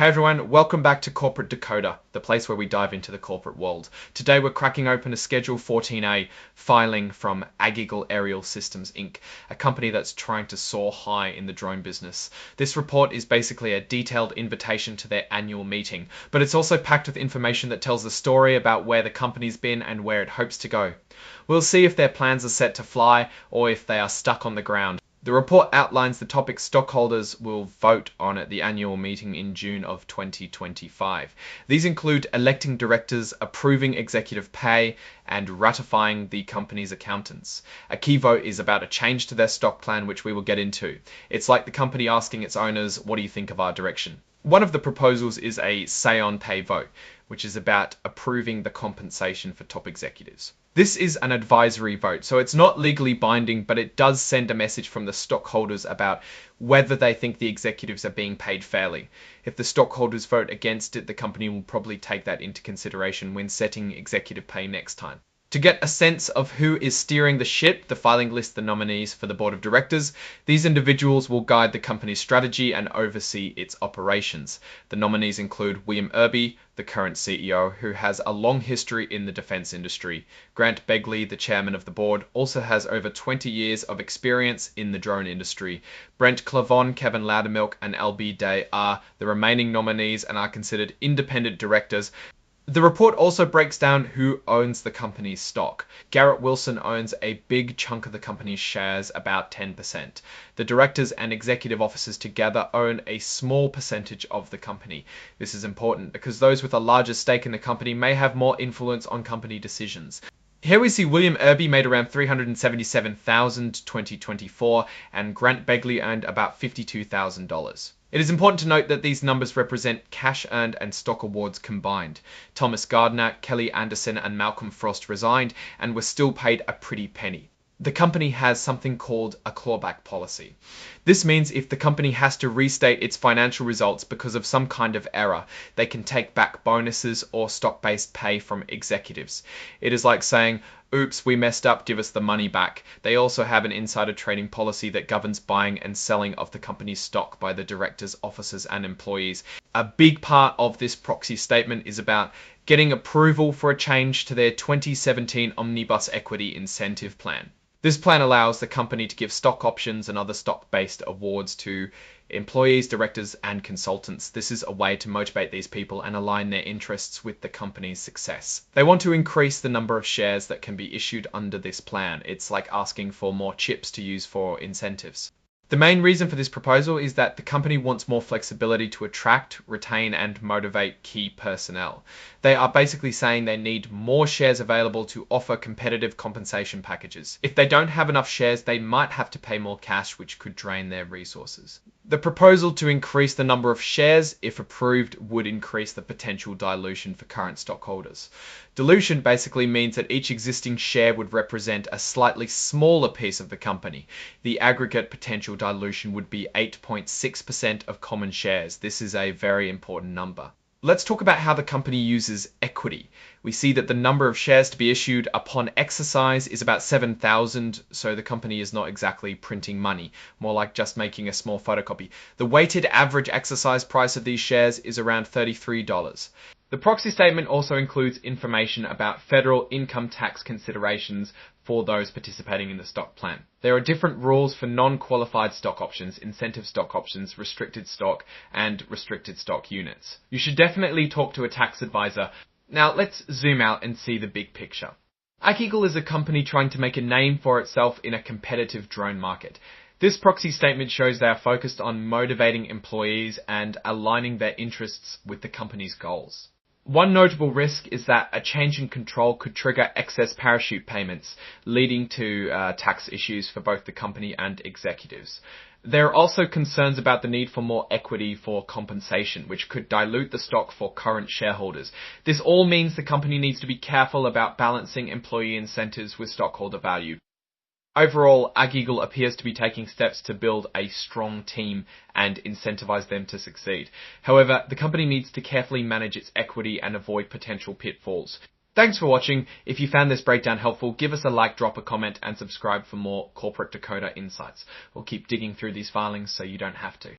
Hey everyone, welcome back to Corporate Decoder, the place where we dive into the corporate world. Today we're cracking open a Schedule 14A filing from AgEagle Aerial Systems Inc., a company that's trying to soar high in the drone business. This report is basically a detailed invitation to their annual meeting, but it's also packed with information that tells the story about where the company's been and where it hopes to go. We'll see if their plans are set to fly or if they are stuck on the ground. The report outlines the topics stockholders will vote on at the annual meeting in June of 2025. These include electing directors, approving executive pay, and ratifying the company's accountants. A key vote is about a change to their stock plan, which we will get into. It's like the company asking its owners, what do you think of our direction? One of the proposals is a say-on-pay vote, which is about approving the compensation for top executives. This is an advisory vote, so it's not legally binding, but it does send a message from the stockholders about whether they think the executives are being paid fairly. If the stockholders vote against it, the company will probably take that into consideration when setting executive pay next time. To get a sense of who is steering the ship, the filing lists the nominees for the board of directors. These individuals will guide the company's strategy and oversee its operations. The nominees include William Irby, the current CEO, who has a long history in the defense industry. Grant Begley, the chairman of the board, also has over 20 years of experience in the drone industry. Brent Clavon, Kevin Loudermilk, and LB Day are the remaining nominees and are considered independent directors. The report also breaks down who owns the company's stock. Garrett Wilson owns a big chunk of the company's shares, about 10%. The directors and executive officers together own a small percentage of the company. This is important because those with a larger stake in the company may have more influence on company decisions. Here we see William Irby made around $377,000 in 2024 and Grant Begley earned about $52,000. It is important to note that these numbers represent cash earned and stock awards combined. Thomas Gardner, Kelly Anderson, and Malcolm Frost resigned and were still paid a pretty penny. The company has something called a clawback policy. This means if the company has to restate its financial results because of some kind of error, they can take back bonuses or stock-based pay from executives. It is like saying, oops, we messed up, give us the money back. They also have an insider trading policy that governs buying and selling of the company's stock by the directors, officers, and employees. A big part of this proxy statement is about getting approval for a change to their 2017 Omnibus Equity Incentive Plan. This plan allows the company to give stock options and other stock-based awards to employees, directors, and consultants. This is a way to motivate these people and align their interests with the company's success. They want to increase the number of shares that can be issued under this plan. It's like asking for more chips to use for incentives. The main reason for this proposal is that the company wants more flexibility to attract, retain, and motivate key personnel. They are basically saying they need more shares available to offer competitive compensation packages. If they don't have enough shares, they might have to pay more cash, which could drain their resources. The proposal to increase the number of shares, if approved, would increase the potential dilution for current stockholders. Dilution basically means that each existing share would represent a slightly smaller piece of the company. The aggregate potential dilution would be 8.6% of common shares. This is a very important number. Let's talk about how the company uses equity. We see that the number of shares to be issued upon exercise is about 7,000, so the company is not exactly printing money, more like just making a small photocopy. The weighted average exercise price of these shares is around $33. The proxy statement also includes information about federal income tax considerations for those participating in the stock plan. There are different rules for non-qualified stock options, incentive stock options, restricted stock, and restricted stock units. You should definitely talk to a tax advisor. Now let's zoom out and see the big picture. AgEagle is a company trying to make a name for itself in a competitive drone market. This proxy statement shows they are focused on motivating employees and aligning their interests with the company's goals. One notable risk is that a change in control could trigger excess parachute payments, leading to tax issues for both the company and executives. There are also concerns about the need for more equity for compensation, which could dilute the stock for current shareholders. This all means the company needs to be careful about balancing employee incentives with stockholder value. Overall, AgEagle appears to be taking steps to build a strong team and incentivize them to succeed. However, the company needs to carefully manage its equity and avoid potential pitfalls. Thanks for watching. If you found this breakdown helpful, give us a like, drop a comment, and subscribe for more Corporate Decoder insights. We'll keep digging through these filings so you don't have to.